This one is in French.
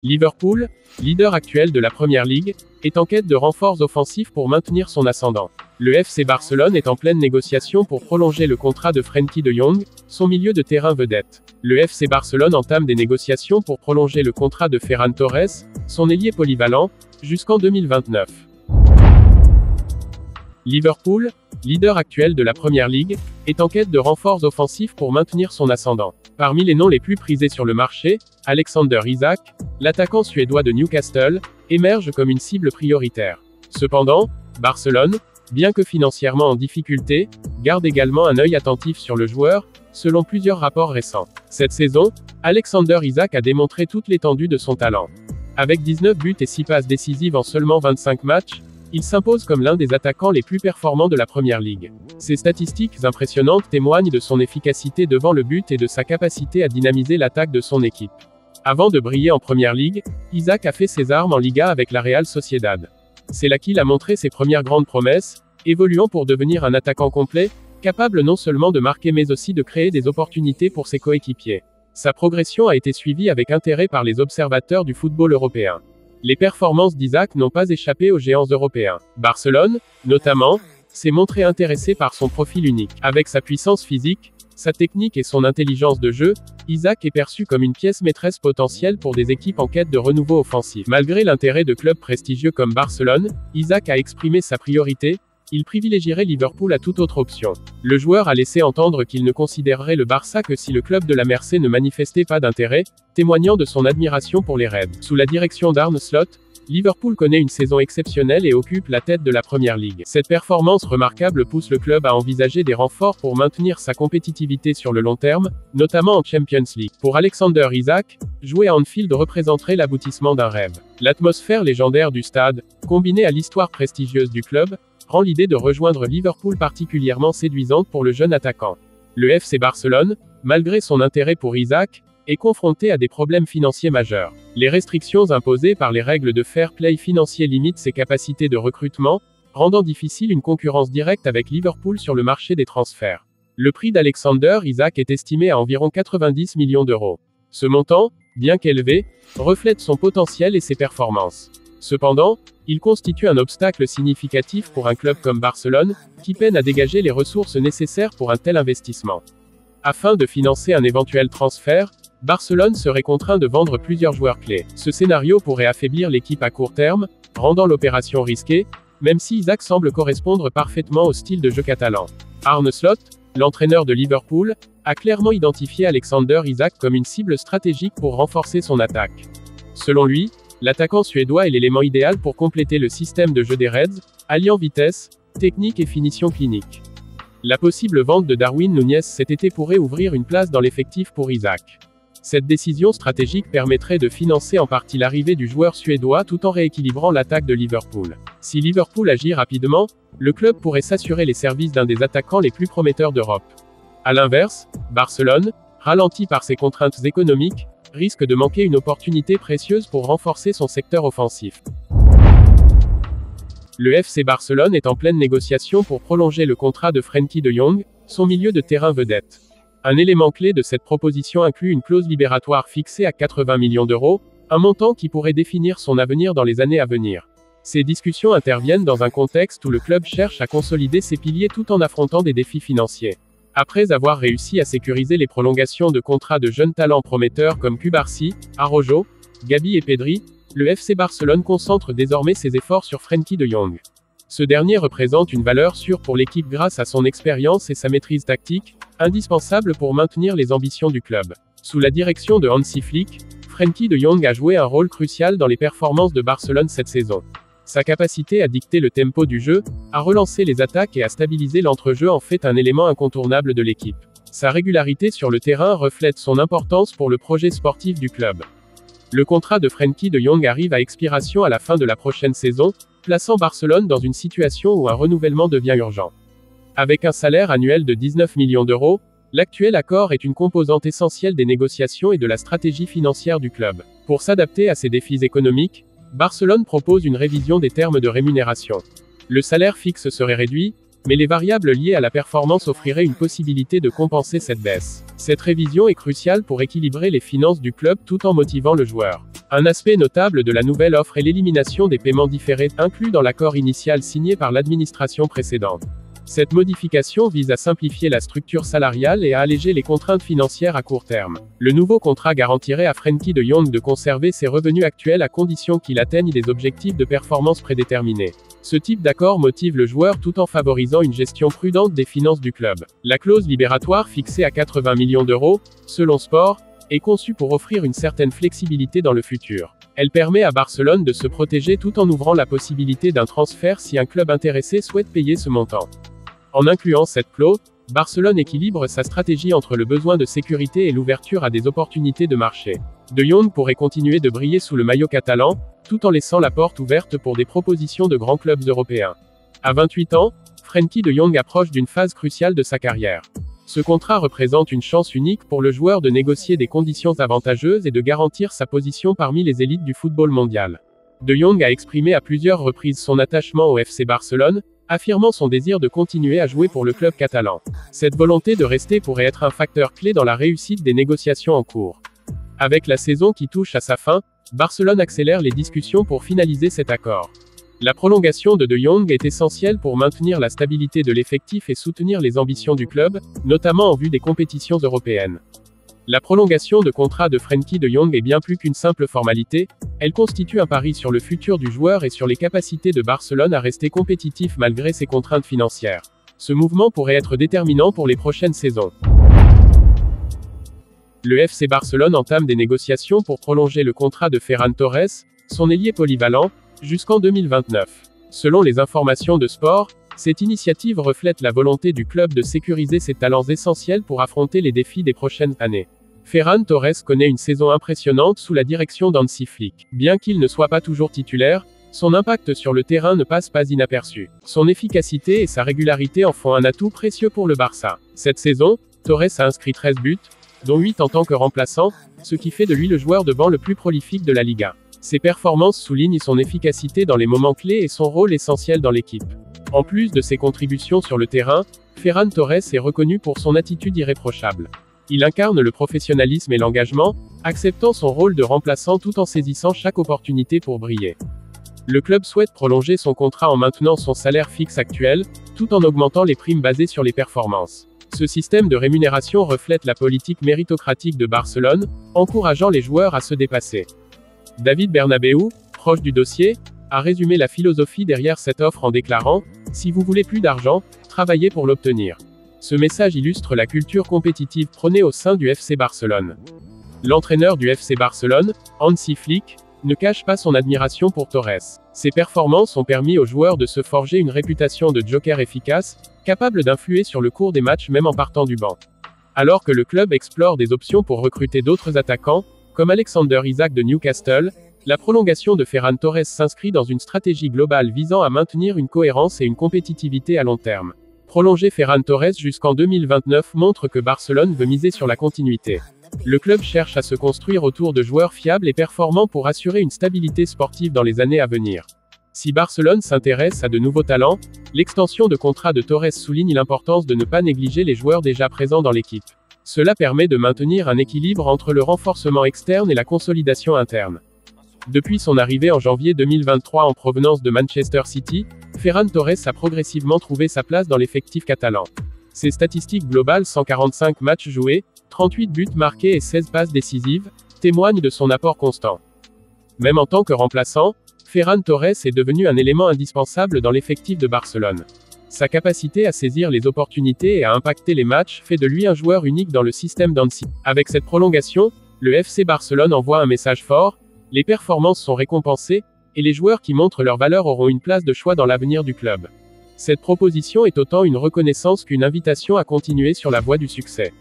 Liverpool, leader actuel de la Première Ligue, est en quête de renforts offensifs pour maintenir son ascendant. Le FC Barcelone est en pleine négociation pour prolonger le contrat de Frenkie de Jong, son milieu de terrain vedette. Le FC Barcelone entame des négociations pour prolonger le contrat de Ferran Torres, son ailier polyvalent, jusqu'en 2029. Liverpool, leader actuel de la Première Ligue, est en quête de renforts offensifs pour maintenir son ascendant. Parmi les noms les plus prisés sur le marché, Alexander Isak, l'attaquant suédois de Newcastle, émerge comme une cible prioritaire. Cependant, Barcelone, bien que financièrement en difficulté, garde également un œil attentif sur le joueur, selon plusieurs rapports récents. Cette saison, Alexander Isak a démontré toute l'étendue de son talent. Avec 19 buts et 6 passes décisives en seulement 25 matchs, il s'impose comme l'un des attaquants les plus performants de la Première Ligue. Ses statistiques impressionnantes témoignent de son efficacité devant le but et de sa capacité à dynamiser l'attaque de son équipe. Avant de briller en Première Ligue, Isak a fait ses armes en Liga avec la Real Sociedad. C'est là qu'il a montré ses premières grandes promesses, évoluant pour devenir un attaquant complet, capable non seulement de marquer mais aussi de créer des opportunités pour ses coéquipiers. Sa progression a été suivie avec intérêt par les observateurs du football européen. Les performances d'Isak n'ont pas échappé aux géants européens. Barcelone, notamment, s'est montré intéressé par son profil unique. Avec sa puissance physique, sa technique et son intelligence de jeu, Isak est perçu comme une pièce maîtresse potentielle pour des équipes en quête de renouveau offensif. Malgré l'intérêt de clubs prestigieux comme Barcelone, Isak a exprimé sa priorité. Il privilégierait Liverpool à toute autre option. Le joueur a laissé entendre qu'il ne considérerait le Barça que si le club de la Mercé ne manifestait pas d'intérêt, témoignant de son admiration pour les Reds. Sous la direction d'Arne Slot, Liverpool connaît une saison exceptionnelle et occupe la tête de la Première Ligue. Cette performance remarquable pousse le club à envisager des renforts pour maintenir sa compétitivité sur le long terme, notamment en Champions League. Pour Alexander Isak, jouer à Anfield représenterait l'aboutissement d'un rêve. L'atmosphère légendaire du stade, combinée à l'histoire prestigieuse du club, rend l'idée de rejoindre Liverpool particulièrement séduisante pour le jeune attaquant. Le FC Barcelone, malgré son intérêt pour Isak, est confronté à des problèmes financiers majeurs. Les restrictions imposées par les règles de fair play financier limitent ses capacités de recrutement, rendant difficile une concurrence directe avec Liverpool sur le marché des transferts. Le prix d'Alexander Isak est estimé à environ 90 millions d'euros. Ce montant, bien qu'élevé, reflète son potentiel et ses performances. Cependant, il constitue un obstacle significatif pour un club comme Barcelone, qui peine à dégager les ressources nécessaires pour un tel investissement. Afin de financer un éventuel transfert, Barcelone serait contraint de vendre plusieurs joueurs clés. Ce scénario pourrait affaiblir l'équipe à court terme, rendant l'opération risquée, même si Isak semble correspondre parfaitement au style de jeu catalan. Arne Slot, l'entraîneur de Liverpool, a clairement identifié Alexander Isak comme une cible stratégique pour renforcer son attaque. Selon lui, l'attaquant suédois est l'élément idéal pour compléter le système de jeu des Reds, alliant vitesse, technique et finition clinique. La possible vente de Darwin Núñez cet été pourrait ouvrir une place dans l'effectif pour Isak. Cette décision stratégique permettrait de financer en partie l'arrivée du joueur suédois tout en rééquilibrant l'attaque de Liverpool. Si Liverpool agit rapidement, le club pourrait s'assurer les services d'un des attaquants les plus prometteurs d'Europe. À l'inverse, Barcelone, ralenti par ses contraintes économiques, risque de manquer une opportunité précieuse pour renforcer son secteur offensif. Le FC Barcelone est en pleine négociation pour prolonger le contrat de Frenkie de Jong, son milieu de terrain vedette. Un élément clé de cette proposition inclut une clause libératoire fixée à 80 millions d'euros, un montant qui pourrait définir son avenir dans les années à venir. Ces discussions interviennent dans un contexte où le club cherche à consolider ses piliers tout en affrontant des défis financiers. Après avoir réussi à sécuriser les prolongations de contrats de jeunes talents prometteurs comme Cubarsí, Araujo, Gabi et Pedri, le FC Barcelone concentre désormais ses efforts sur Frenkie de Jong. Ce dernier représente une valeur sûre pour l'équipe grâce à son expérience et sa maîtrise tactique, indispensable pour maintenir les ambitions du club. Sous la direction de Hansi Flick, Frenkie de Jong a joué un rôle crucial dans les performances de Barcelone cette saison. Sa capacité à dicter le tempo du jeu, à relancer les attaques et à stabiliser l'entrejeu en fait un élément incontournable de l'équipe. Sa régularité sur le terrain reflète son importance pour le projet sportif du club. Le contrat de Frenkie de Jong arrive à expiration à la fin de la prochaine saison, plaçant Barcelone dans une situation où un renouvellement devient urgent. Avec un salaire annuel de 19 millions d'euros, l'actuel accord est une composante essentielle des négociations et de la stratégie financière du club. Pour s'adapter à ces défis économiques, Barcelone propose une révision des termes de rémunération. Le salaire fixe serait réduit, mais les variables liées à la performance offriraient une possibilité de compenser cette baisse. Cette révision est cruciale pour équilibrer les finances du club tout en motivant le joueur. Un aspect notable de la nouvelle offre est l'élimination des paiements différés, inclus dans l'accord initial signé par l'administration précédente. Cette modification vise à simplifier la structure salariale et à alléger les contraintes financières à court terme. Le nouveau contrat garantirait à Frenkie de Jong de conserver ses revenus actuels à condition qu'il atteigne des objectifs de performance prédéterminés. Ce type d'accord motive le joueur tout en favorisant une gestion prudente des finances du club. La clause libératoire fixée à 80 millions d'euros, selon Sport, est conçue pour offrir une certaine flexibilité dans le futur. Elle permet à Barcelone de se protéger tout en ouvrant la possibilité d'un transfert si un club intéressé souhaite payer ce montant. En incluant cette clause, Barcelone équilibre sa stratégie entre le besoin de sécurité et l'ouverture à des opportunités de marché. De Jong pourrait continuer de briller sous le maillot catalan, tout en laissant la porte ouverte pour des propositions de grands clubs européens. À 28 ans, Frenkie de Jong approche d'une phase cruciale de sa carrière. Ce contrat représente une chance unique pour le joueur de négocier des conditions avantageuses et de garantir sa position parmi les élites du football mondial. De Jong a exprimé à plusieurs reprises son attachement au FC Barcelone, affirmant son désir de continuer à jouer pour le club catalan. Cette volonté de rester pourrait être un facteur clé dans la réussite des négociations en cours. Avec la saison qui touche à sa fin, Barcelone accélère les discussions pour finaliser cet accord. La prolongation de Jong est essentielle pour maintenir la stabilité de l'effectif et soutenir les ambitions du club, notamment en vue des compétitions européennes. La prolongation de contrat de Frenkie de Jong est bien plus qu'une simple formalité, elle constitue un pari sur le futur du joueur et sur les capacités de Barcelone à rester compétitif malgré ses contraintes financières. Ce mouvement pourrait être déterminant pour les prochaines saisons. Le FC Barcelone entame des négociations pour prolonger le contrat de Ferran Torres, son ailier polyvalent, jusqu'en 2029. Selon les informations de Sport, cette initiative reflète la volonté du club de sécuriser ses talents essentiels pour affronter les défis des prochaines années. Ferran Torres connaît une saison impressionnante sous la direction d'Hansi Flick. Bien qu'il ne soit pas toujours titulaire, son impact sur le terrain ne passe pas inaperçu. Son efficacité et sa régularité en font un atout précieux pour le Barça. Cette saison, Torres a inscrit 13 buts, dont 8 en tant que remplaçant, ce qui fait de lui le joueur de banc le plus prolifique de la Liga. Ses performances soulignent son efficacité dans les moments clés et son rôle essentiel dans l'équipe. En plus de ses contributions sur le terrain, Ferran Torres est reconnu pour son attitude irréprochable. Il incarne le professionnalisme et l'engagement, acceptant son rôle de remplaçant tout en saisissant chaque opportunité pour briller. Le club souhaite prolonger son contrat en maintenant son salaire fixe actuel, tout en augmentant les primes basées sur les performances. Ce système de rémunération reflète la politique méritocratique de Barcelone, encourageant les joueurs à se dépasser. David Bernabéu, proche du dossier, a résumé la philosophie derrière cette offre en déclarant « Si vous voulez plus d'argent, travaillez pour l'obtenir ». Ce message illustre la culture compétitive prônée au sein du FC Barcelone. L'entraîneur du FC Barcelone, Hansi Flick, ne cache pas son admiration pour Torres. Ses performances ont permis aux joueurs de se forger une réputation de joker efficace, capable d'influer sur le cours des matchs même en partant du banc. Alors que le club explore des options pour recruter d'autres attaquants, comme Alexander Isak de Newcastle, la prolongation de Ferran Torres s'inscrit dans une stratégie globale visant à maintenir une cohérence et une compétitivité à long terme. Prolonger Ferran Torres jusqu'en 2029 montre que Barcelone veut miser sur la continuité. Le club cherche à se construire autour de joueurs fiables et performants pour assurer une stabilité sportive dans les années à venir. Si Barcelone s'intéresse à de nouveaux talents, l'extension de contrat de Torres souligne l'importance de ne pas négliger les joueurs déjà présents dans l'équipe. Cela permet de maintenir un équilibre entre le renforcement externe et la consolidation interne. Depuis son arrivée en janvier 2023 en provenance de Manchester City, Ferran Torres a progressivement trouvé sa place dans l'effectif catalan. Ses statistiques globales 145 matchs joués, 38 buts marqués et 16 passes décisives, témoignent de son apport constant. Même en tant que remplaçant, Ferran Torres est devenu un élément indispensable dans l'effectif de Barcelone. Sa capacité à saisir les opportunités et à impacter les matchs fait de lui un joueur unique dans le système d'Hansi. Avec cette prolongation, le FC Barcelone envoie un message fort, les performances sont récompensées, et les joueurs qui montrent leur valeur auront une place de choix dans l'avenir du club. Cette proposition est autant une reconnaissance qu'une invitation à continuer sur la voie du succès.